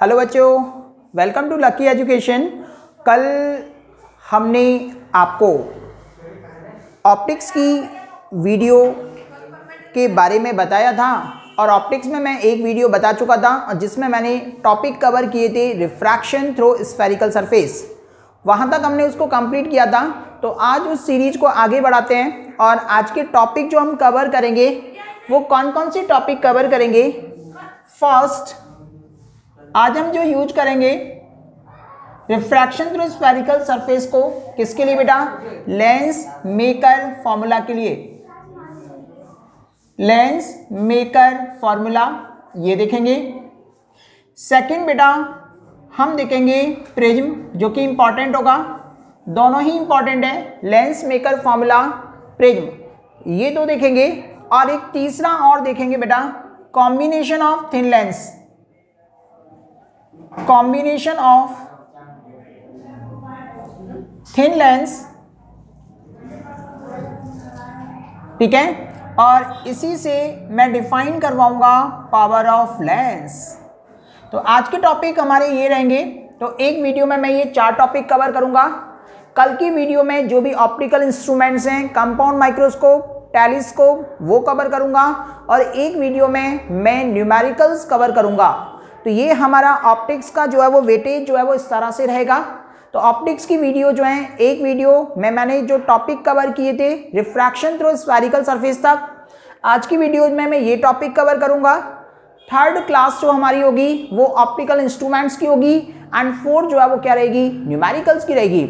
Hello बच्चों, welcome to lucky education. कल हमने आपको ऑप्टिक्स की वीडियो के बारे में बताया था और ऑप्टिक्स में मैं एक वीडियो बता चुका था जिसमें मैंने टॉपिक कवर किए थे रिफ्रैक्शन थ्रू स्फेरिकल सरफेस। वहाँ तक हमने उसको कंप्लीट किया था। तो आज उस सीरीज को आगे बढ़ाते हैं और आज के टॉपिक जो हम कवर करेंगे वो कौन कौन सी टॉपिक कवर करेंगे। फर्स्ट, आज हम जो यूज करेंगे रिफ्रैक्शन थ्रू स्फेरिकल सरफेस को किसके लिए बेटा? लेंस मेकर फॉर्मूला के लिए। लेंस मेकर फॉर्मूला ये देखेंगे। सेकंड बेटा हम देखेंगे प्रिज्म, जो कि इंपॉर्टेंट होगा, दोनों ही इंपॉर्टेंट है, लेंस मेकर फॉर्मूला प्रिज्म, ये दो देखेंगे। और एक तीसरा और देखेंगे बेटा, combination of thin lens, combination of thin lens, ठीक है। और इसी से मैं डिफाइन करवाऊंगा पावर ऑफ लेंस। तो आज के टॉपिक हमारे ये रहेंगे। तो एक वीडियो में मैं ये 4 टॉपिक कवर करूंगा। कल की वीडियो में जो भी ऑप्टिकल इंस्ट्रूमेंट्स हैं, कंपाउंड माइक्रोस्कोप, टेलीस्कोप, वो कवर करूंगा और एक वीडियो में मैं न्यूमेरिकल्स कवर करूंगा। तो ये हमारा ऑप्टिक्स का जो है वो वेटेज जो है वो इस तरह से रहेगा। तो ऑप्टिक्स की वीडियो जो है, एक वीडियो में मैंने जो टॉपिक कवर किए थे रिफ्रैक्शन थ्रू स्फेरिकल सरफेस तक, आज की वीडियो में मैं ये टॉपिक कवर करूंगा। थर्ड क्लास जो हमारी होगी वो ऑप्टिकल इंस्ट्रूमेंट्स की होगी एंड फोर्थ जो है वो क्या रहेगी? न्यूमेरिकल्स की रहेगी,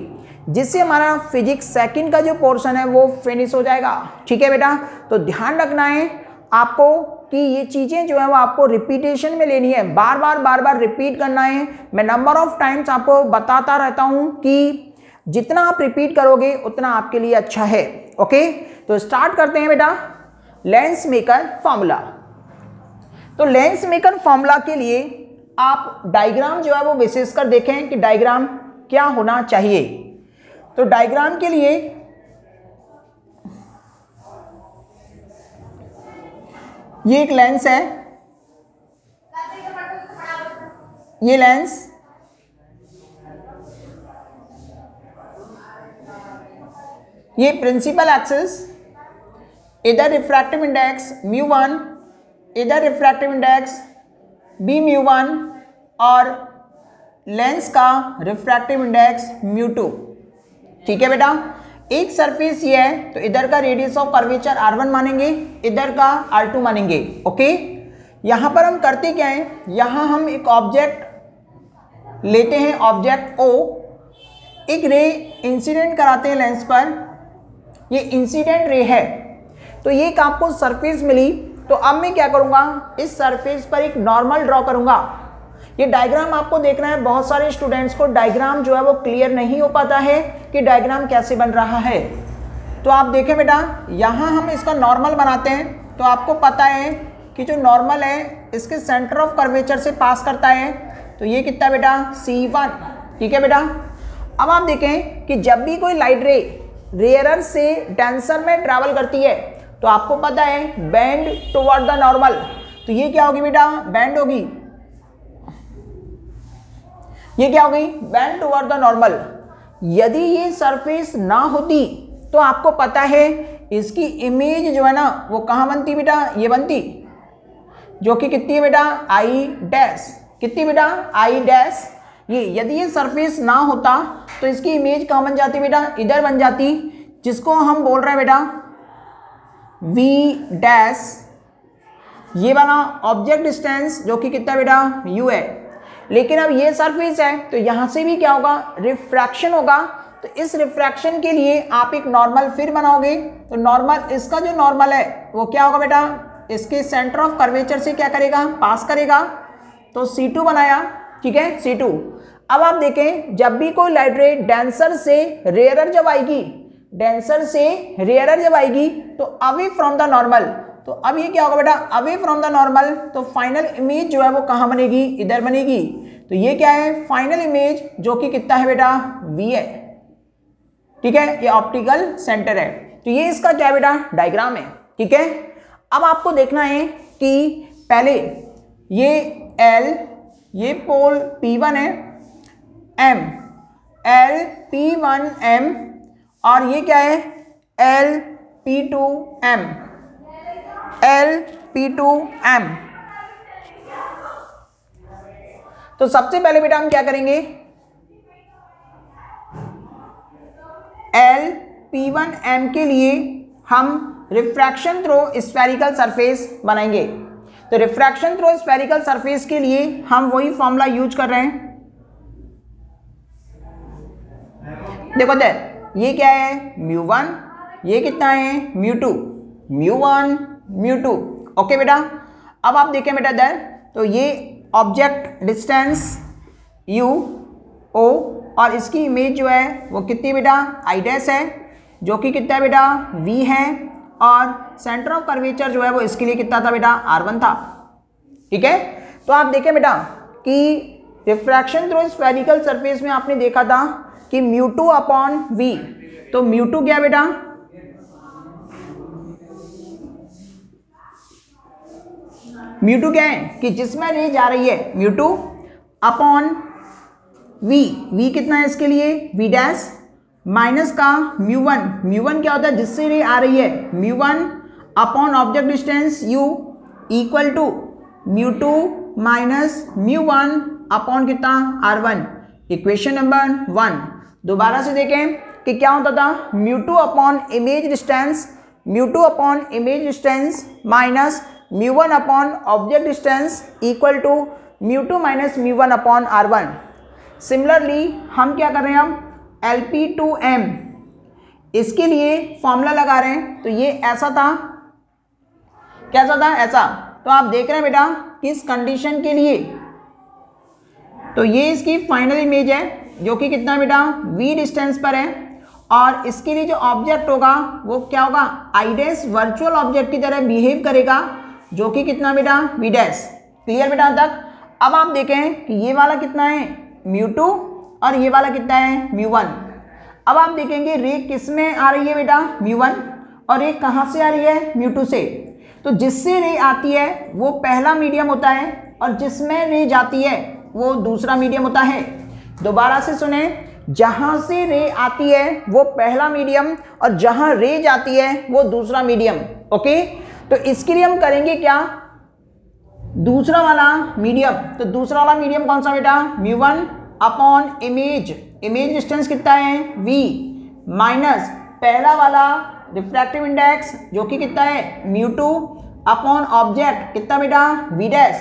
जिससे हमारा फिजिक्स सेकंड का जो पोर्शन है वो फिनिश हो जाएगा। ठीक है बेटा, तो ध्यान रखना है आपको कि ये चीज़ें जो है वो आपको रिपीटेशन में लेनी है, बार बार रिपीट करना है। मैं नंबर ऑफ टाइम्स आपको बताता रहता हूँ कि जितना आप रिपीट करोगे उतना आपके लिए अच्छा है। ओके, तो स्टार्ट करते हैं बेटा लेंस मेकर फॉर्मूला। तो लेंस मेकर फॉर्मूला के लिए आप डायग्राम जो है वो विशेषकर देखें कि डायग्राम क्या होना चाहिए। तो डायग्राम के लिए ये एक लेंस है, ये लेंस, ये प्रिंसिपल एक्सिस, इधर रिफ्रैक्टिव इंडेक्स μ1, इधर रिफ्रैक्टिव इंडेक्स b μ1 और लेंस का रिफ्रैक्टिव इंडेक्स μ2। ठीक है बेटा, एक सरफेस ये है तो इधर का रेडियस ऑफ कर्वेचर r1 मानेंगे, इधर का r2 मानेंगे। ओके, यहां पर हम करते क्या है, यहां हम एक ऑब्जेक्ट लेते हैं, ऑब्जेक्ट O, एक रे इंसिडेंट कराते हैं लेंस पर, ये इंसिडेंट रे है। तो ये एक आपको सरफेस मिली। तो अब मैं क्या करूंगा, इस सरफेस पर एक नॉर्मल ड्रॉ करूंगा। ये डायग्राम आपको देखना है, बहुत सारे स्टूडेंट्स को डायग्राम जो है वो क्लियर नहीं हो पाता है कि डायग्राम कैसे बन रहा है। तो आप देखें बेटा, यहाँ हम इसका नॉर्मल बनाते हैं। तो आपको पता है कि जो नॉर्मल है इसके सेंटर ऑफ कर्वेचर से पास करता है। तो ये कितना बेटा? C1। ठीक है बेटा, अब आप देखें कि जब भी कोई लाइट रे रेयरर से डेंसर में ट्रैवल करती है तो आपको पता है बेंड टुवर्ड द नॉर्मल। तो ये क्या होगी बेटा? बेंड होगी। ये क्या हो गई? Bend toward the normal. यदि ये सरफेस ना होती तो आपको पता है इसकी इमेज जो है ना वो कहाँ बनती बेटा? ये बनती, जो कि कितनी है बेटा? I dash. कितनी बेटा? I dash. ये यदि ये सरफेस ना होता तो इसकी इमेज कहाँ बन जाती बेटा? इधर बन जाती, जिसको हम बोल रहे हैं बेटा V डैश। ये वाला ऑब्जेक्ट डिस्टेंस जो कि कितना बेटा? U है। लेकिन अब ये सरफेस है तो यहां से भी क्या होगा? रिफ्रैक्शन होगा। तो इस रिफ्रैक्शन के लिए आप एक नॉर्मल फिर बनाओगे। तो नॉर्मल, इसका जो नॉर्मल है वो क्या होगा बेटा? इसके सेंटर ऑफ कर्वेचर से क्या करेगा? पास करेगा। तो C2 बनाया। ठीक है, C2। अब आप देखें, जब भी कोई लाइट रे डेंसर से रेयरर जब आएगी, डेंसर से रेयरर जब आएगी तो अवे फ्रॉम द नॉर्मल। तो अब ये क्या होगा बेटा? Away from the normal. तो फाइनल इमेज जो है वो कहाँ बनेगी? इधर बनेगी। तो ये क्या है? फाइनल इमेज, जो कि कितना है बेटा? V है। ठीक है, ये ऑप्टिकल सेंटर है। तो ये इसका क्या बेटा? डायग्राम है। ठीक है, अब आपको देखना है कि पहले ये L ये पोल P1 है M, L P1M, और ये क्या है L P2M, L P2M। तो सबसे पहले बेटा हम क्या करेंगे, L P1M के लिए हम रिफ्रैक्शन थ्रो स्फेरिकल सरफेस बनाएंगे। तो रिफ्रैक्शन थ्रो स्फेरिकल सरफेस के लिए हम वही फॉर्मूला यूज कर रहे हैं। देखो देर ये क्या है μ1, ये कितना है μ2, μ1 μ2। ओके बेटा, अब आप देखें बेटा देर, तो ये ऑब्जेक्ट डिस्टेंस u o और इसकी इमेज जो है वो कितनी बेटा i डैश है, जो कि कितना है बेटा v है, और सेंटर ऑफ कर्वेचर जो है वो इसके लिए कितना था बेटा r1 था। ठीक है, तो आप देखें बेटा कि रिफ्रैक्शन थ्रू स्फेरिकल सरफेस में आपने देखा था कि μ2 अपॉन v, तो μ2 क्या बेटा μ2 क्या है कि जिसमें रे जा रही है μ2 अपॉन v कितना है इसके लिए v डैश माइनस का μ1 क्या होता है जिससे रे आ रही है μ1 upon object distance u equal to μ2 minus μ1 upon कितना r1। इक्वेशन नंबर 1 दोबारा से देखें कि क्या होता था μ2 upon image distance minus μ1 upon object distance equal to μ2 minus μ1 upon r1। Similarly हम क्या कर रहे हैं, हम LP2M इसके लिए फॉर्मूला लगा रहे हैं। तो ये ऐसा था, कैसा था ऐसा। तो आप देख रहे हैं बेटा किस कंडीशन के लिए, तो ये इसकी फाइनल इमेज है जो कि कितना बेटा v डिस्टेंस पर है, और इसके लिए जो ऑब्जेक्ट होगा वो क्या होगा i डैश वर्चुअल ऑब्जेक्ट की तरह बिहेव करेगा, जो कि कितना बेटा v डैश। क्लियर बेटा तक। अब आप देखें कि ये वाला कितना है μ2 और ये वाला कितना है μ1। अब आप देखेंगे रे किस में आ रही है बेटा μ1, और रे कहाँ से आ रही है μ2 से। तो जिससे रे आती है वो पहला मीडियम होता है, और जिसमें रे जाती है वो दूसरा मीडियम होता है। दोबारा से सुने, जहाँ से रे आती है वो पहला मीडियम, और जहाँ रे जाती है वो दूसरा मीडियम। ओके, तो इसके लिए हम करेंगे क्या, दूसरा वाला मीडियम। तो दूसरा वाला मीडियम कौन सा बेटा μ1 अपॉन इमेज डिस्टेंस कितना है v, माइनस पहला वाला रिफ्रैक्टिव इंडेक्स जो कि कितना है μ2 अपॉन ऑब्जेक्ट कितना बेटा v डैश,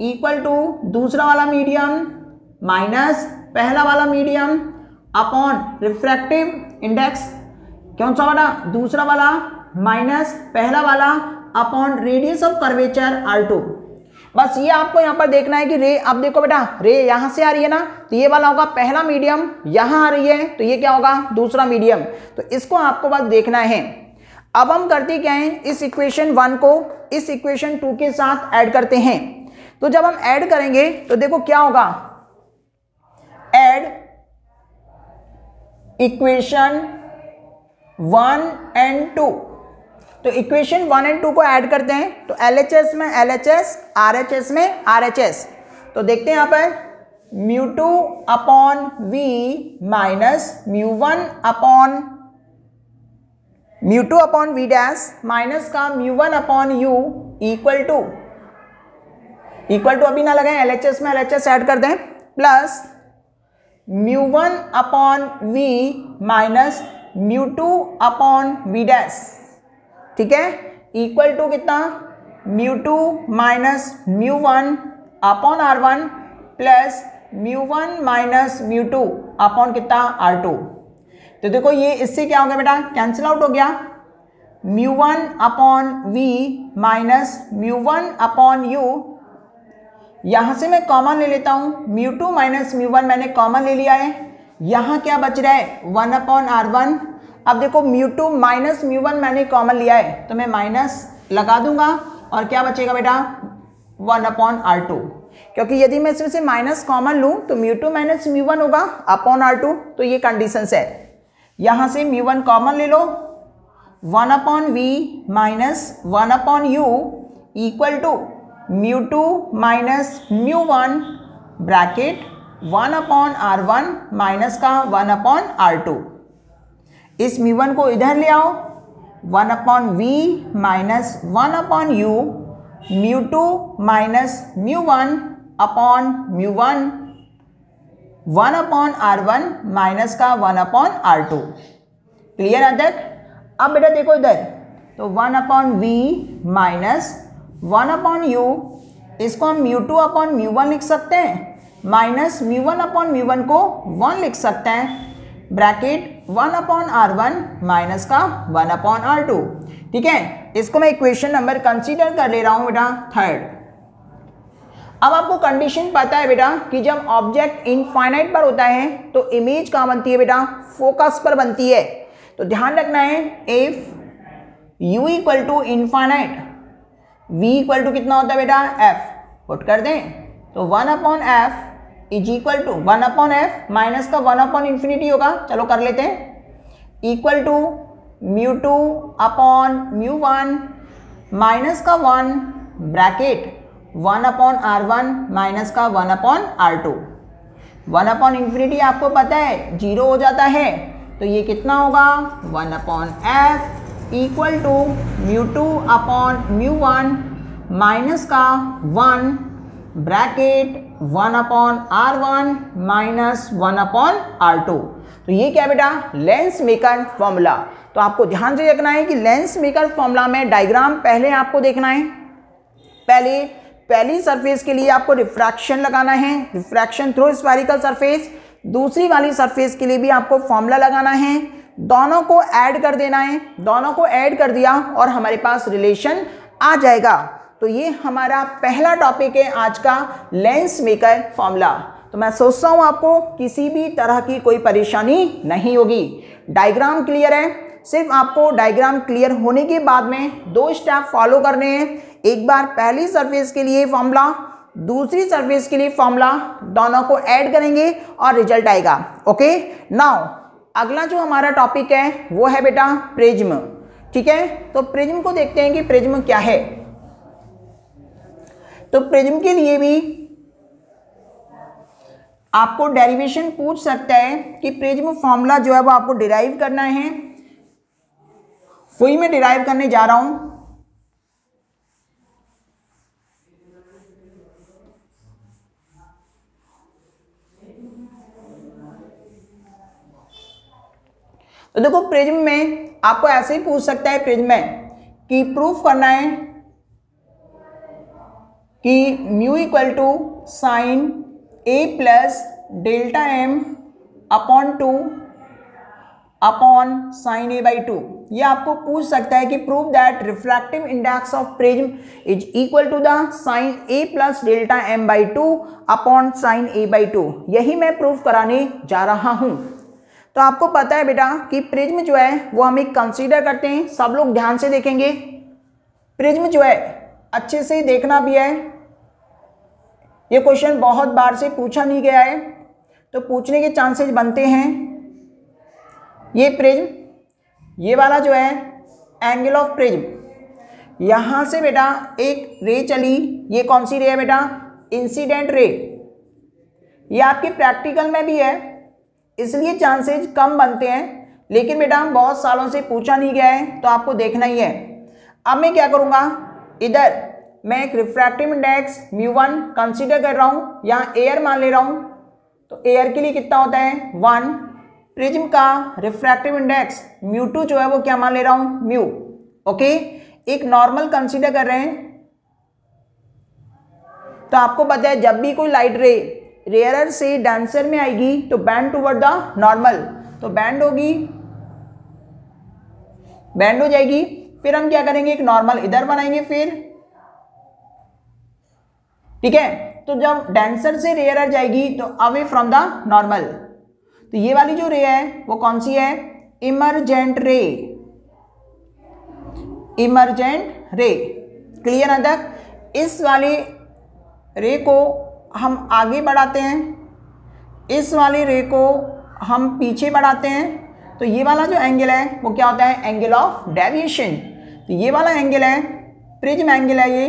इक्वल टू दूसरा वाला मीडियम माइनस पहला वाला मीडियम अपॉन रिफ्रैक्टिव इंडेक्स कौन सा वाला दूसरा वाला, माइनस पहला वाला upon radius of curvature r2। बस ये आपको यहाँ पर देखना है कि रे, अब देखो बेटा रे यहाँ से आ रही है ना, तो ये वाला होगा पहला मीडियम, यहाँ आ रही है तो ये क्या होगा दूसरा मीडियम। तो इसको आपको बस देखना है। अब हम करते क्या हैं, इस इक्वेशन 1 को इस इक्वेशन 2 के साथ ऐड करते हैं। तो जब हम ऐड करेंगे तो देखो क्या होगा, ऐड इक्वेशन 1 एंड 2। तो इक्वेशन 1 एंड 2 को ऐड करते हैं, तो LHS में LHS, RHS में RHS। तो देखते हैं यहाँ पर μ2 upon v minus μ1 upon v dash minus का μ1 अपॉन u इक्वल टू अभी ना लगाएं, LHS में LHS ऐड कर दें, plus μ1 upon v minus μ2 upon v dash. ठीक है, इक्वल टू कितना μ2 minus μ1 upon r1 plus μ1 minus μ2 upon कितना r2। तो देखो ये इससे क्या हो गया बेटा कैंसिल आउट हो गया, μ1 upon v minus μ1 upon u, यहाँ से मैं कॉमन ले लेता हूँ, μ2 माइनस μ1 मैंने कॉमन ले लिया है, यहाँ क्या बच रहा है 1 अपॉन r1। अब देखो μ2 माइनस μ1 मैंने कॉमन लिया है तो मैं माइनस लगा दूंगा, और क्या बचेगा बेटा 1 अपॉन r2, क्योंकि यदि मैं इसमें से माइनस कॉमन लूँ तो μ2 माइनस μ1 होगा अपॉन r2। तो ये कंडीशन है, यहाँ से μ1 कॉमन ले लो, 1 upon v minus 1 upon u equal to μ2 minus μ1 bracket 1/r1 minus का 1/r2। इस μ1 को इधर ले आओ, 1/v minus 1/u, μ2 minus μ1 upon μ1, 1/r1 minus का 1/r2। क्लियर है तक? अब बेटा देखो इधर, तो 1/v माइनस 1/u, इसको हम μ2/μ1 लिख सकते हैं, माइनस μ1/μ1 को 1 लिख सकते हैं, ब्रैकेट 1/r1 माइनस का 1/r2। ठीक है, इसको मैं इक्वेशन नंबर कंसीडर कर ले रहा हूं बेटा थर्ड। अब आपको कंडीशन पता है बेटा कि जब ऑब्जेक्ट इनफाइनाइट पर होता है तो इमेज कहाँ बनती है बेटा? फोकस पर बनती है। तो ध्यान रखना है, if u equal to infinite, v equal to कितना होता है बेटा? f। पुट कर दें तो 1/f is equal to 1/f minus का 1/इंफिनिटी होगा। चलो कर लेते हैं, इक्वल टू μ2/μ1 माइनस का 1 ब्रैकेट 1/r1 माइनस का 1/r2। 1/इंफिनिटी आपको पता है 0 हो जाता है, तो ये कितना होगा? 1/f इक्वल टू μ2/μ1 माइनस का 1 ब्रैकेट 1/r1 माइनस 1/r2। तो ये क्या बेटा? Lens maker formula. तो आपको ध्यान से देखना है कि लेंस मेकर फॉर्मूला में डायग्राम पहले आपको देखना है। पहली सरफेस के लिए आपको रिफ्रैक्शन लगाना है, रिफ्रैक्शन थ्रू स्फेरिकल सरफेस। दूसरी वाली सरफेस के लिए भी आपको फॉर्मूला लगाना है, दोनों को ऐड कर देना है। दोनों को ऐड कर दिया और हमारे पास रिलेशन आ जाएगा। तो ये हमारा पहला टॉपिक है आज का, लेंस मेकर फॉर्मूला। तो मैं सोचता हूँ आपको किसी भी तरह की कोई परेशानी नहीं होगी। डायग्राम क्लियर है? सिर्फ आपको डायग्राम क्लियर होने के बाद में 2 स्टेप फॉलो करने हैं। एक बार पहली सरफेस के लिए फॉर्मूला, दूसरी सरफेस के लिए फॉर्मूला, दोनों को ऐड करेंगे और रिजल्ट आएगा। ओके, नाउ अगला जो हमारा टॉपिक है वो है बेटा प्रिज्म। ठीक है, तो प्रिज्म को देखते हैं कि प्रिज्म क्या है। तो प्रिज्म के लिए भी आपको डेरिवेशन पूछ सकता है कि प्रिज्म फॉर्मूला जो है वो आपको डिराइव करना है। वही मैं डिराइव करने जा रहा हूं। तो देखो प्रिज्म में आपको ऐसे ही पूछ सकता है प्रिज्म में कि प्रूफ करना है कि mu equal to sine A plus delta M upon 2 upon sine A by 2। ये आपको पूछ सकता है कि prove that refractive index of prism is equal to the sine A plus delta M by 2 upon sine A by 2। यही मैं proof कराने जा रहा हूं। तो आपको पता है बेटा कि प्रिज्म जो है वो हम एक कंसीडर करते हैं। सब लोग ध्यान से देखेंगे। प्रिज्म जो है अच्छे से देखना भी है, ये क्वेश्चन बहुत बार से पूछा नहीं गया है तो पूछने के चांसेस बनते हैं। ये प्रिज्म, ये वाला जो है एंगल ऑफ प्रिज्म, यहाँ से बेटा एक रे चली, ये कौन सी रे है बेटा? Incident ray. ये आपके प्रैक्टिकल में भी है, इसलिए चांसेस कम बनते हैं, लेकिन बेटा बहुत सालों से पूछा नहीं गया है तो आपको देखना ही है। अब मैं क्या करूँगा, इधर मैं एक रिफ्रैक्टिव इंडेक्स μ1 कंसीडर कर रहा हूँ, यहाँ एयर मान ले रहा हूँ। तो एयर के लिए कितना होता है? 1। प्रिज्म का रिफ्रैक्टिव इंडेक्स μ2 जो है वो क्या मान ले रहा हूँ? म्यू। ओके, एक नॉर्मल कंसीडर कर रहे हैं। तो आपको पता है जब भी कोई लाइट रे रेयरर से डेंसर में आएगी तो बैंड टुवर्ड द नॉर्मल, तो बैंड होगी, बैंड हो जाएगी। फिर हम क्या करेंगे, एक नॉर्मल इधर बनाएंगे फिर। ठीक है, तो जब डेंसर से रेयरर जाएगी तो अवे फ्रॉम द नॉर्मल। तो ये वाली जो रे है वो कौन सी है? Emergent ray. Emergent ray, clear है तक? इस वाली रे को हम आगे बढ़ाते हैं, इस वाली रे को हम पीछे बढ़ाते हैं। तो ये वाला जो एंगल है वो क्या होता है? Angle of deviation. तो ये वाला एंगल है प्रिज्म एंगल है, ये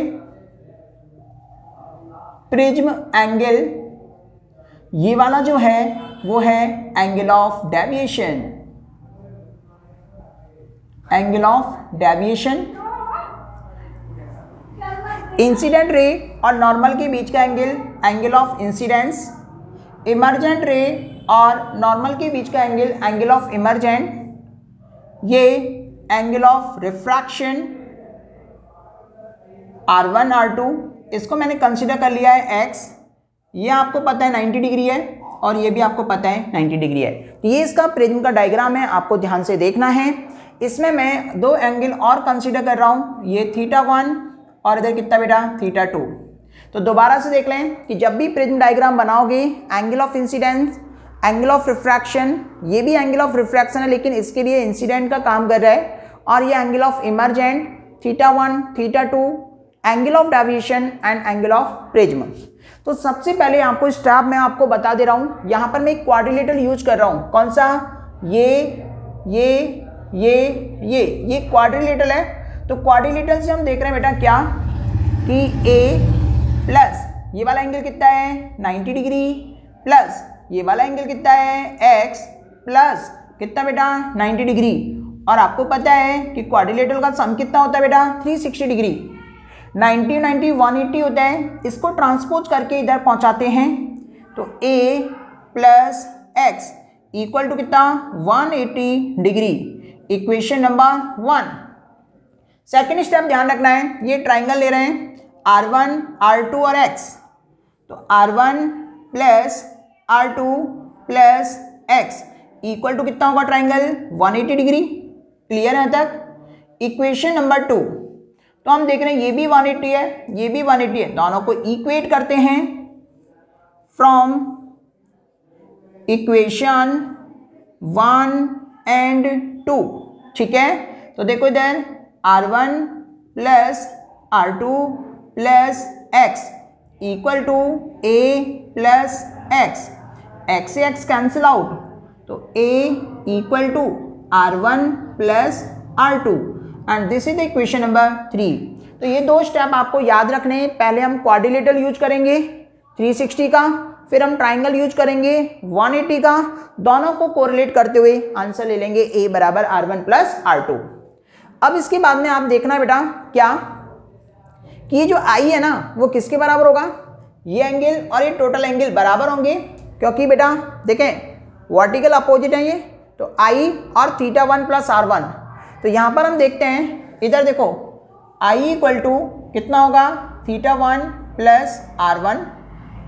प्रिज्म एंगल ये वाला जो है वो है angle of deviation, angle of deviation. Incident ray और नॉर्मल के बीच का angle, angle of incidence. Emergent रे और नॉर्मल के बीच का एंगल, एंगल ऑफ इमर्जेंट। ये angle of refraction R1 R2, इसको मैंने कंसीडर कर लिया है x। ये आपको पता है 90 डिग्री है और ये भी आपको पता है 90 डिग्री है। तो ये इसका प्रिज्म का डायग्राम है, आपको ध्यान से देखना है। इसमें मैं दो एंगल और कंसीडर कर रहा हूँ, ये θ1 और इधर कितना बेटा θ2। तो दोबारा से देख लें कि जब भी प्रिज्म डायग्राम बनाओगे, angle of incidence, angle of refraction, ये भी एंगल ऑफ रिफ्रैक्शन है लेकिन इसके लिए इंसिडेंट का काम कर रहा है, और ये angle of emergent θ1 θ2, angle of deviation and angle of prism. तो सबसे पहले आपको स्टेप मैं आपको बता दे रहा हूँ। यहाँ पर मैं एक क्वाड्रिलेटरल यूज कर रहा हूँ। कौन सा? ये क्वाड्रिलेटरल है। तो क्वाड्रिलेटरल से हम देख रहे हैं बेटा क्या कि a प्लस ये वाला एंगल कितना है 90 डिग्री, प्लस ये वाला एंगल कितना है x प्लस कितना बेटा 90 डिग्री। और आपको पता है कि क्वाड्रिलेटरल का सम कितना होता है बेटा 360 डिग्री। 90 90 180 होता है, इसको ट्रांसपोज करके इधर पहुंचाते हैं तो a plus X equal to कितना 180 degree. Equation number 1। Second step ध्यान रखना है, ये ट्राइंगल ले रहे हैं R1 R2 और x। तो R1 plus R2 plus x equal to कितना होगा ट्राइंगल 180 डिग्री। क्लियर है तक? Equation number 2। तो हम देख रहे हैं ये भी 180 है, ये भी 180 है, दोनों को इक्वेट करते हैं फ्रॉम इक्वेशन 1 एंड 2। ठीक है, तो देखो इधर R1 plus R2 plus x equal to a plus x, x से x कैंसिल आउट, तो a equal to R1 plus R2 and this is the equation number 3। तो ये दो स्टेप आपको याद रखने हैं। पहले हम क्वाड्रिलेटरल यूज करेंगे 360 का, फिर हम ट्राइंगल यूज करेंगे 180 का। दोनों को कोरिलेट करते हुए आंसर ले लेंगे a बराबर R1 प्लस R2। अब इसके बाद में आप देखना बेटा क्या कि ये जो I है ना वो किसके बराबर होगा, ये एंगल और ये टोटल एंगल बराबर होंगे, क्योंकि बेटा देखें वर्टिकल अपोजिट है ये, तो I और θ1 प्लस R1। तो यहाँ पर हम देखते हैं, इधर देखो I इक्वल टू कितना होगा θ1 प्लस R1।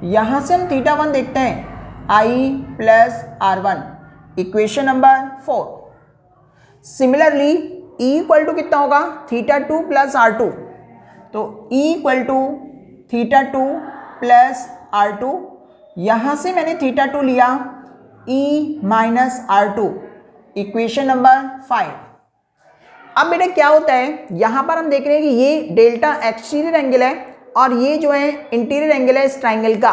यहाँ से हम θ1 देखते हैं I plus R1, equation number 4। Similarly E equal to कितना होगा θ2 प्लस R2। तो E equal to θ2 plus R2, यहाँ से मैंने θ2 लिया E minus R2, equation number 5। अब बेटा क्या होता है, यहाँ पर हम देख रहे हैं कि ये डेल्टा एक्सटीरियर एंगल है और ये जो है इंटीरियर एंगल है इस ट्राइंगल का।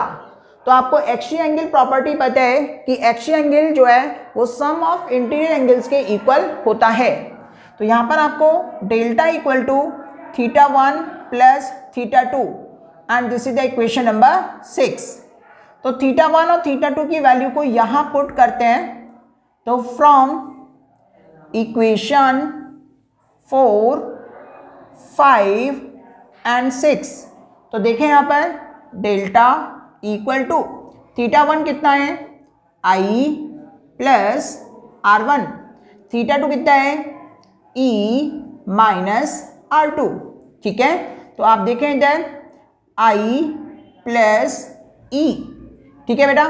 तो आपको एक्सटीरियर एंगल प्रॉपर्टी पता है कि एक्सटीरियर एंगल जो है वो सम ऑफ इंटीरियर एंगल्स के इक्वल होता है। तो यहाँ पर आपको delta equal to θ1 plus θ2 and this is the equation number 6। तो θ1 और θ2 की वैल्यू को यहाँ पुट करते हैं, तो फ्रॉम इक्वेशन 4, 5 एंड 6। तो देखें यहाँ पर डेल्टा इक्वल टू θ1 कितना है I प्लस R1, θ2 कितना है E माइनस R2। ठीक है, तो आप देखें इधर I प्लस E। ठीक है बेटा,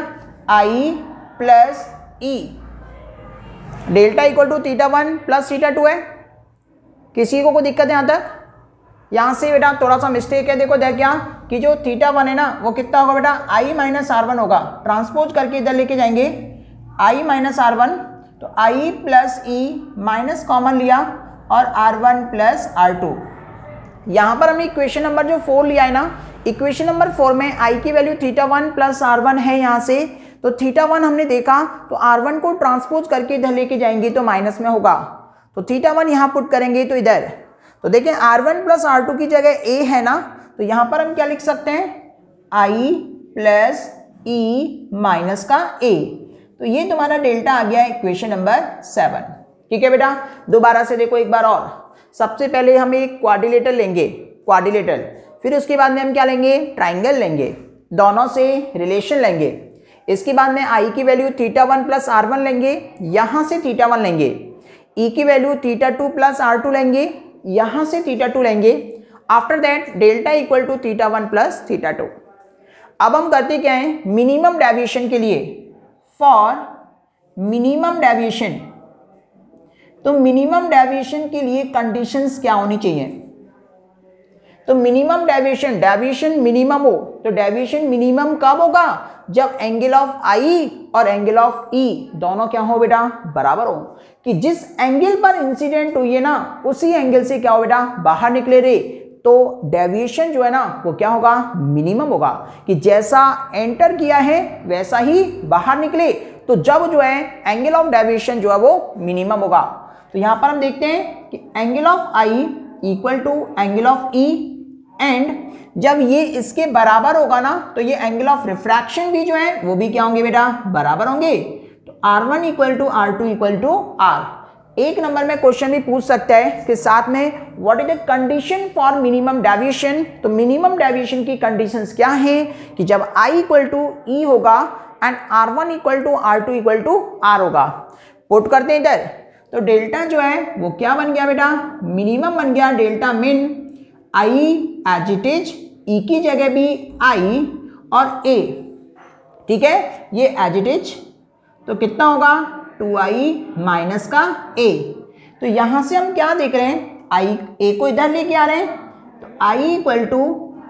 I plus E, delta equal to θ1 plus θ2 है। किसी को कोई दिक्कत है यहाँ तक? यहाँ से बेटा थोड़ा सा मिस्टेक है, देखो देख क्या कि जो θ1 है ना वो कितना होगा बेटा I माइनस R1 होगा। ट्रांसपोज करके इधर लेके जाएंगे I माइनस R1, तो I plus E minus common लिया और R1 प्लस R2। यहाँ पर हमने इक्वेशन नंबर जो 4 लिया है ना, इक्वेशन नंबर 4 में I की वैल्यू θ1 प्लस R1 है यहाँ से, तो θ1 हमने देखा तो R1 को ट्रांसपोज करके इधर लेके जाएंगे तो माइनस में होगा, तो θ1 यहाँ पुट करेंगे तो इधर। तो देखें R1 प्लस R2 की जगह A है ना, तो यहाँ पर हम क्या लिख सकते हैं I प्लस ई माइनस का ए। तो ये तुम्हारा डेल्टा आ गया इक्वेशन नंबर 7। ठीक है बेटा, दोबारा से देखो एक बार और। सबसे पहले हम एक क्वाड्रिलेटरल लेंगे, क्वाड्रिलेटरल, फिर उसके बाद में हम क्या लेंगे, ट्राइंगल लेंगे, दोनों से रिलेशन लेंगे। इसके बाद में आई की वैल्यू θ1 प्लस r1 लेंगे, यहाँ से θ1 लेंगे। ई की वैल्यू θ2 प्लस r2 लेंगे, यहाँ से θ2 लेंगे। After that delta equal to θ1 plus θ2। अब हम करते क्या है, मिनिमम डेविएशन के लिए, फॉर मिनिमम डेविएशन, तो मिनिमम डेविएशन के लिए कंडीशंस क्या होनी चाहिए। तो मिनिमम डेविएशन, डेविएशन मिनिमम हो, तो डेविएशन मिनिमम कब होगा, जब एंगल ऑफ आई और एंगल ऑफ ई दोनों क्या हो बेटा, बराबर हो। कि जिस एंगल पर इंसिडेंट हुई है ना, उसी एंगल से क्या हो बेटा, बाहर निकले रे, तो डेविएशन जो है ना वो क्या होगा, मिनिमम होगा। कि जैसा एंटर किया है वैसा ही बाहर निकले, तो जब जो है एंगल ऑफ डेविएशन जो है वो मिनिमम होगा। तो यहां पर हम देखते हैं कि angle of I equal to angle of E, and जब ये इसके बराबर होगा ना, तो ये एंगल ऑफ रिफ्रैक्शन भी जो है वो भी क्या होंगे बेटा, बराबर होंगे। तो R1 equal to R2 equal to R। एक नंबर में क्वेश्चन भी पूछ सकता है इसके साथ में, what is the condition for minimum deviation. तो मिनिमम डेविएशन की कंडीशंस क्या है, कि जब I इक्वल टू ई होगा and R1 equal to R2 equal to R होगा। पुट करते हैं इधर, तो डेल्टा जो है वो क्या बन गया बेटा, मिनिमम बन गया, डेल्टा मिन आई एज इट इज, ई की जगह भी आई और ए। ठीक है, ये एज इट इज, तो कितना होगा 2i माइनस का a। तो यहां से हम क्या देख रहे हैं, आई ए को इधर लेके आ रहे हैं, तो i इक्वल टू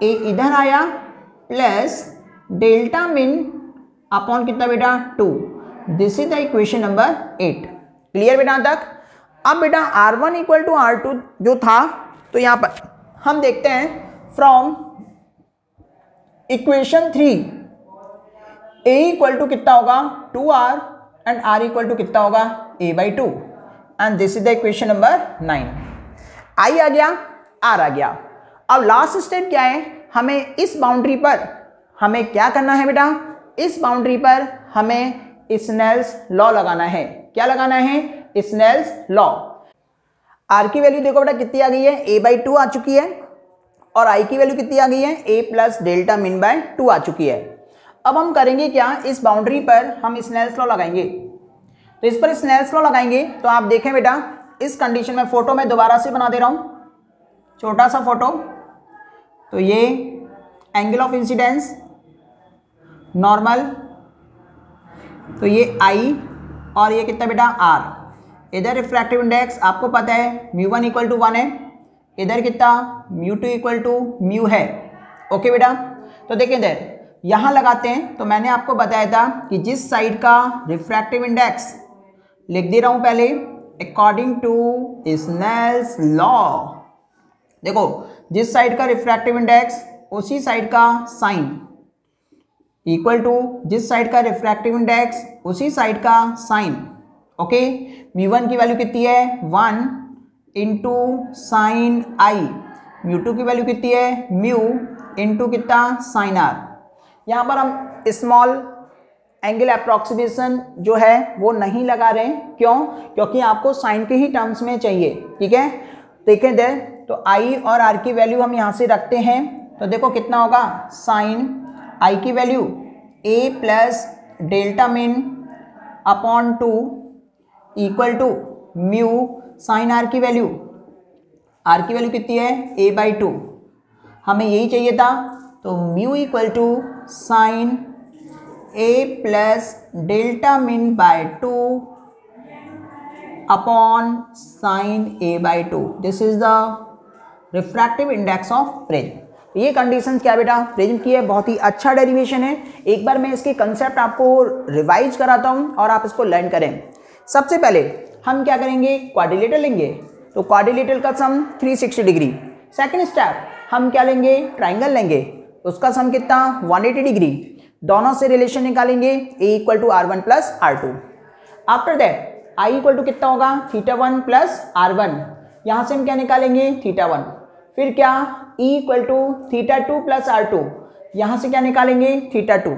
ए इधर आया प्लस डेल्टा मिन अपॉन कितना बेटा 2। This is the equation number 8। Clear बेटा तक। अब बेटा R1 इक्वल टू R2 जो था, तो यहां पर हम देखते हैं from equation 3 a equal to कितना होगा 2r and r equal to कितना होगा a/2, and this is the equation number 9। i आ गया, r आ गया। अब लास्ट स्टेप क्या है, हमें इस बाउंड्री पर हमें क्या करना है बेटा, इस बाउंड्री पर हमें स्नेल्स लॉ लगाना है। क्या लगाना है, स्नेल्स लॉ। r की वैल्यू देखो बेटा कितनी आ गई है, a/2 आ चुकी है, और i की वैल्यू कितनी आ गई है, a plus delta min by 2 आ चुकी है। अब हम करेंगे क्या, इस बाउंड्री पर हम स्नेल्स लॉ लगाएंगे। तो इस पर स्नेल्स लॉ लगाएंगे, तो आप देखें बेटा इस कंडीशन में, फोटो में दोबारा से बना दे रहा हूं, छोटा सा फोटो। तो ये एंगल ऑफ इंसिडेंस नॉर्मल, तो ये I और ये कितना बेटा R। इधर रिफ्रैक्टिव इंडेक्स आपको पता है μ1 इक्वल टू 1 है, इधर कितना μ2 इक्वल टू म्यू है। ओके बेटा, तो देखें इधर यहां लगाते हैं। तो मैंने आपको बताया था कि जिस साइड का रिफ्रैक्टिव इंडेक्स, लिख दे रहा हूं पहले, अकॉर्डिंग टू स्नेल्स लॉ, देखो जिस साइड का रिफ्रैक्टिव इंडेक्स उसी साइड का साइन, इक्वल टू जिस साइड का रिफ्रैक्टिव इंडेक्स उसी साइड का साइन। ओके, μ1 की वैल्यू कितनी है 1 इंटू साइन आई, μ2 की वैल्यू कितनी है म्यू इंटू कितना साइन आर। यहाँ पर हम स्मॉल एंगल अप्रॉक्सीमेशन जो है वो नहीं लगा रहे हैं, क्यों, क्योंकि आपको साइन के ही टर्म्स में चाहिए। ठीक है, देखें इधर, तो आई और आर की वैल्यू हम यहाँ से रखते हैं, तो देखो कितना होगा, साइन आई की value a plus delta min upon 2 equal to mu sine R की वैल्यू कितनी है a/2, हमें यही चाहिए था। तो mu equal to sine a plus delta min by 2 upon sine a/2। This is the refractive index of prism. ये conditions क्या बेटा, प्रिज्म की है, बहुत ही अच्छा डेरिवेशन है। एक बार मैं इसके कंसेप्ट आपको रिवाइज कराता हूं और आप इसको लर्न करें। सबसे पहले हम क्या करेंगे, क्वाड्रिलेटरल लेंगे, तो क्वाड्रिलेटरल का सम 360 डिग्री। सेकंड स्टेप हम क्या लेंगे, ट्राइंगल लेंगे, उसका सम कितना 180 डिग्री। दोनों से रिलेशन निकालेंगे, a equal to R1 plus R2। After that I equal to कितना होगा θ1 प्लस R1, यहाँ से हम क्या निकालेंगे θ1। फिर क्या E equal to θ2 plus R2, यहाँ से क्या निकालेंगे θ2।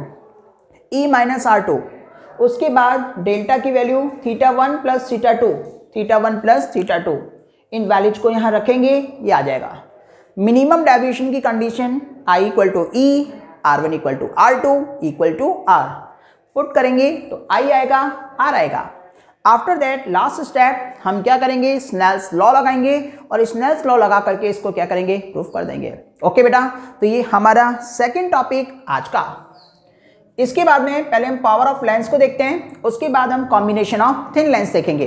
ई माइनस आर टू, उसके बाद डेल्टा की value theta one plus theta two, theta one plus theta two, इन वैल्यूज को यहाँ रखेंगे, ये आ जाएगा। मिनिमम डेविएशन की condition I equal to E, R one equal to R two equal to R, put करेंगे तो आई आएगा, आर आएगा। आफ्टर दैट लास्ट स्टेप हम क्या करेंगे, स्नेल्स लॉ लगाएंगे और स्नेल्स लॉ लगा करके इसको क्या करेंगे, प्रूफ कर देंगे। ओके बेटा, तो ये हमारा सेकंड टॉपिक आज का। इसके बाद में पहले हम पावर ऑफ लेंस को देखते हैं, उसके बाद हम कॉम्बिनेशन ऑफ थिन लेंस देखेंगे।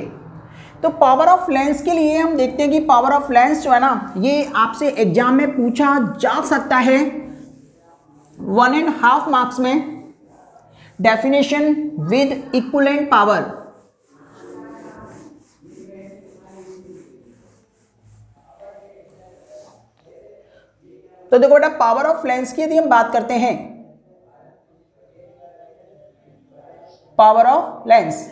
तो पावर ऑफ लेंस के लिए हम देखते हैं कि पावर ऑफ लेंस जो है ना, ये आपसे एग्जाम में पूछा जा सकता है 1.5 मार्क्स में। डेफिनेशन विद इक्विवेलेंट पावर, तो देखो बेटा पावर ऑफ लेंस की यदि हम बात करते हैं, पावर ऑफ लेंस,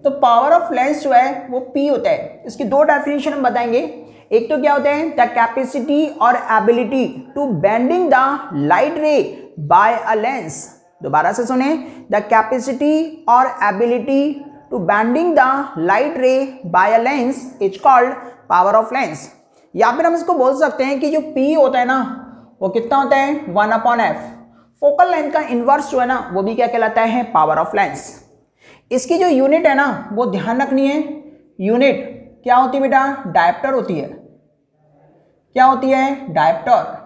तो पावर ऑफ लेंस जो है वो P होता है। इसकी दो डेफिनेशन हम बताएंगे। एक तो क्या होता है, द कैपेसिटी और ability to bending the light ray by a lens. दोबारा से सुने, द कैपेसिटी और ability to bending the light ray by a lens is called power of lens. या फिर हम इसको बोल सकते हैं कि जो P होता है ना, वो कितना होता है 1/f। फोकल लेंथ का इनवर्स जो है ना, वो भी क्या कहलाता है, पावर ऑफ लेंस। इसकी जो यूनिट है ना, वो ध्यान रखनी है। यूनिट क्या होती है बेटा, डायप्टर होती है। क्या होती है, डायप्टर।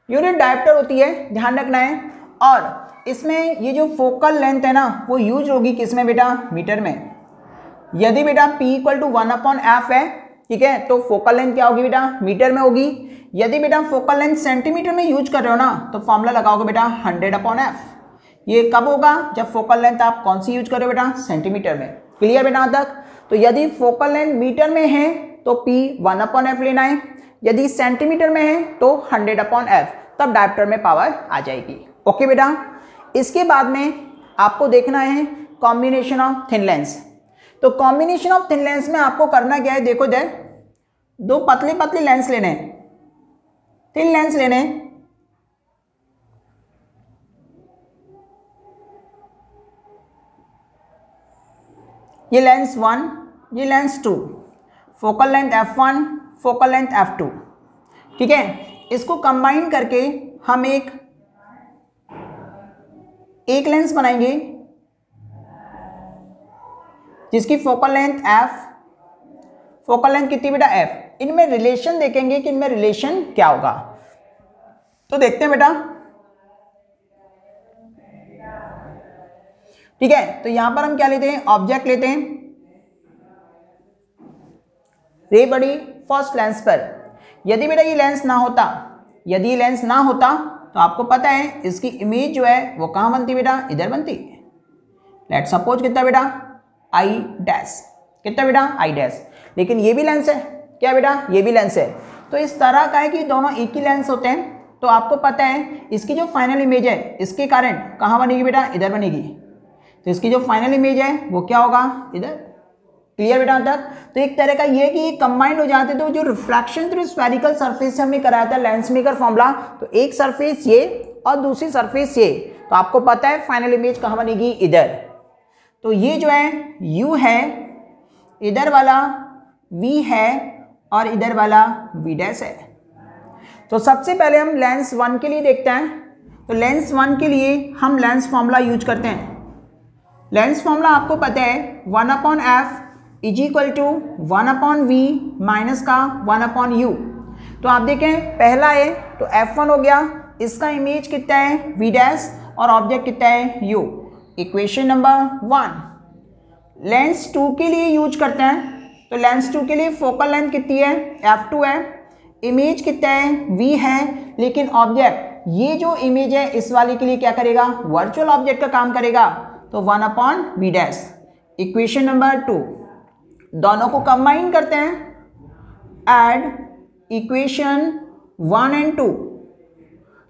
यूनिट डायप्टर होती है, ध्यान रखना है। और इसमें ये जो फोकल लेंथ है ना, वो यूज होगी किस में बेटा, मीटर में। यदि बेटा P इक्वल टू 1/f है, ठीक है, तो फोकल लेंथ क्या होगी बेटा, मीटर में होगी। यदि बेटा फोकल लेंथ सेंटीमीटर में यूज कर रहे हो ना, तो फॉर्मूला लगाओगे बेटा 100/f। ये कब होगा, जब फोकल लेंथ आप कौन सी यूज कर रहे हो बेटा, सेंटीमीटर में। क्लियर बेटा यहाँ तक। तो यदि फोकल लेंथ मीटर में है तो P 1/f लेना है, यदि सेंटीमीटर में है तो 100/f, तब डायप्टर में पावर आ जाएगी। ओके बेटा। इसके बाद में आपको देखना है कॉम्बिनेशन ऑफ थिन लेंस। तो कॉम्बिनेशन ऑफ थिन लेंस में आपको करना क्या है, देखो इधर दो पतली पतली लेंस लेने हैं, थिन लेंस लेने हैं। ये लेंस 1, ये lens 2, focal length f1, focal length f2, ठीक है। इसको कंबाइन करके हम एक लेंस बनाएंगे जिसकी focal length f, focal length कितनी बेटा f। इनमें रिलेशन देखेंगे कि इनमें रिलेशन क्या होगा। तो देखते हैं बेटा, ठीक है। तो यहां पर हम क्या लेते हैं, ऑब्जेक्ट लेते हैं, रे बड़ी फर्स्ट लेंस पर। यदि बेटा ये लेंस ना होता, यदि ये लेंस ना होता तो आपको पता है इसकी इमेज जो है वो कहां बनती बेटा, इधर बनती। लेट सपोज कितना बेटा, आई डैश, कितना बेटा, आई डैश। लेकिन ये भी लेंस है, क्या बेटा, ये भी लेंस है। तो इस तरह का है कि दोनों एक ही लेंस होते हैं। तो आपको पता है इसकी जो फाइनल इमेज है, इसके कारण कहाँ बनेगी बेटा, इधर बनेगी। तो इसकी जो फाइनल इमेज है वो क्या होगा, इधर। क्लियर बेटा तक। तो एक तरह का ये कि कंबाइंड हो जाते, तो जो रिफ्रैक्शन थ्रू स्फेरिकल सरफेस से हमने कराया था लेंस मेकर फॉर्मूला, तो एक सरफेस ये और दूसरी सरफेस ये, तो आपको पता है फाइनल इमेज कहाँ बनेगी, इधर। तो ये जो है U है, इधर वाला V है और इधर वाला V डैश है। तो सबसे पहले हम लेंस 1 के लिए देखते हैं। तो लेंस 1 के लिए हम लेंस फॉर्मूला यूज करते हैं। लेंस फॉर्मूला आपको पता है 1/f is equal to 1/v minus का 1/u। तो आप देखें पहला है तो f1 हो गया, इसका इमेज कितना है, v डैश, और ऑब्जेक्ट कितना है, u। Equation number 1। लेंस 2 के लिए यूज करते हैं। तो लेंस 2 के लिए फोकल लेंथ कितनी है, f2 है, इमेज कितना है, v है, लेकिन ऑब्जेक्ट ये जो इमेज है इस वाले के लिए क्या करेगा, वर्चुअल ऑब्जेक्ट का काम करेगा। तो 1/v डैश। इक्वेशन नंबर 2, दोनों को कंबाइन करते हैं, ऐड इक्वेशन 1 और 2।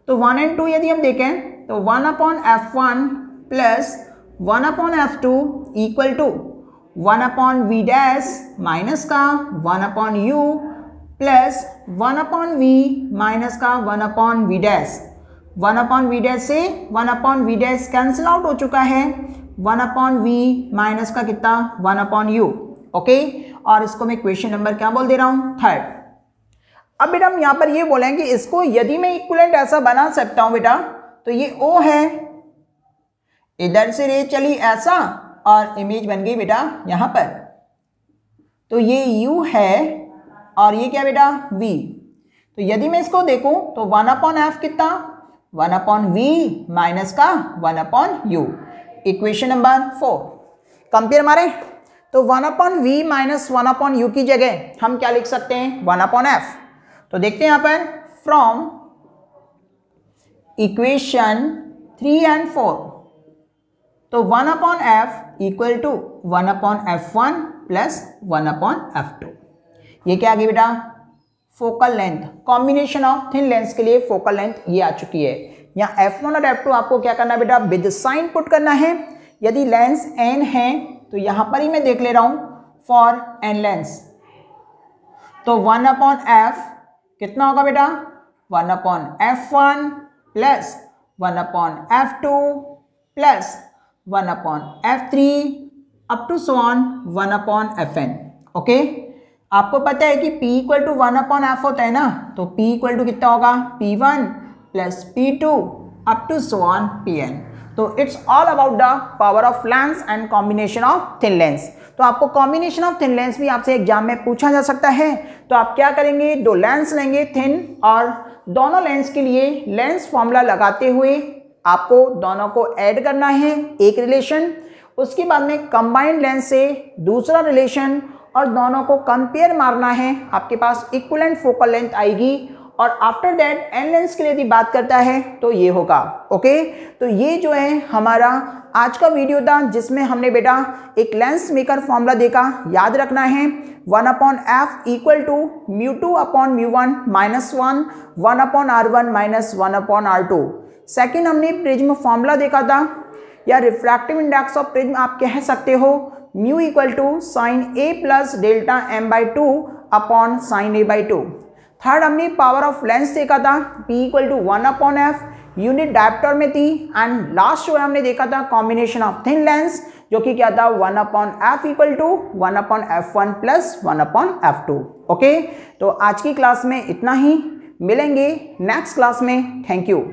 तो 1 और 2 यदि हम देखें तो 1/f1 plus 1/f2 equal to 1/v dash minus का 1/u प्लस 1/v माइनस का 1/v dash 1 upon V dash से 1 upon V dash cancel out हो चुका है, 1 अपॉन वी माइनस का कितना 1 अपॉन यू। ओके, और इसको मैं क्वेश्चन नंबर क्या बोल दे रहा हूँ, थर्ड। अब बेटा हम यहाँ पर ये बोलेंगे इसको यदि मैं इक्विवेलेंट ऐसा बना सकता हूँ बेटा, तो ये O है, इधर से रे चली ऐसा और इमेज बन गई बेटा यहाँ पर, तो ये U है और ये क्या बेटा V। तो यदि मैं इसको देखूं तो 1 अपॉन एफ कितना 1 अपॉन वी माइनस का 1 upon U. Equation number 4 compare मारे तो 1 upon V minus 1 upon U की जगह हम क्या लिख सकते हैं 1 अपॉन एफ। तो देखते हैं यहाँ पर फ्रॉम इक्वेशन 3 एंड 4, तो 1 upon F equal to 1 upon F1 plus 1 upon F2। ये क्या आ गई बेटा focal length, combination of thin lens के लिए फोकल लेंथ ये आ चुकी है। यहाँ F1 और F2 आपको क्या करना है बेटा विद साइन पुट करना है। यदि लेंस n है तो यहाँ पर ही मैं देख ले रहा हूँ फॉर n लेंस, तो 1 अपॉन एफ कितना होगा बेटा 1 upon F1 plus 1 upon F2 plus 1 upon F3 up to so on 1 upon Fn। Okay, आपको पता है कि P equal to 1 upon F होता है ना, तो P इक्वल टू कितना होगा P1 plus P2 up to so on Pn। तो it's all about the power of lens and combination of thin lens. तो आपको कॉम्बिनेशन ऑफ थिन लेंस भी आपसे एग्जाम में पूछा जा सकता है। तो आप क्या करेंगे, दो लेंस लेंगे थिन, और दोनों लेंस के लिए लेंस फॉर्मूला लगाते हुए आपको दोनों को ऐड करना है एक रिलेशन, उसके बाद में कंबाइंड लेंस से दूसरा रिलेशन, और दोनों को कंपेयर मारना है, आपके पास इक्विवेलेंट फोकल लेंथ आएगी। और आफ्टर दैट एन लेंस के लिए यदि बात करता है तो ये होगा। ओके, तो ये जो है हमारा आज का वीडियो था जिसमें हमने बेटा एक लेंस मेकर फॉर्मूला देखा, याद रखना है 1 upon F equal to μ2 upon μ1 minus 1 upon r1 minus 1 upon r2। Second हमने प्रिज्म फॉर्मूला देखा था, या रिफ्रैक्टिव इंडेक्स ऑफ प्रिज्म आप कह सकते हो, mu equal to sine A plus delta M by 2 upon sine A by 2। Third हमने power of lens देखा था, P equal to 1 upon F, unit dioptre में थी। एंड लास्ट जो हमने देखा था कॉम्बिनेशन ऑफ थिन लेंस, जो कि क्या था 1 upon F equal to 1 upon F1 plus 1 upon F2। Okay, तो आज की क्लास में इतना ही, मिलेंगे नेक्स्ट क्लास में। Thank you.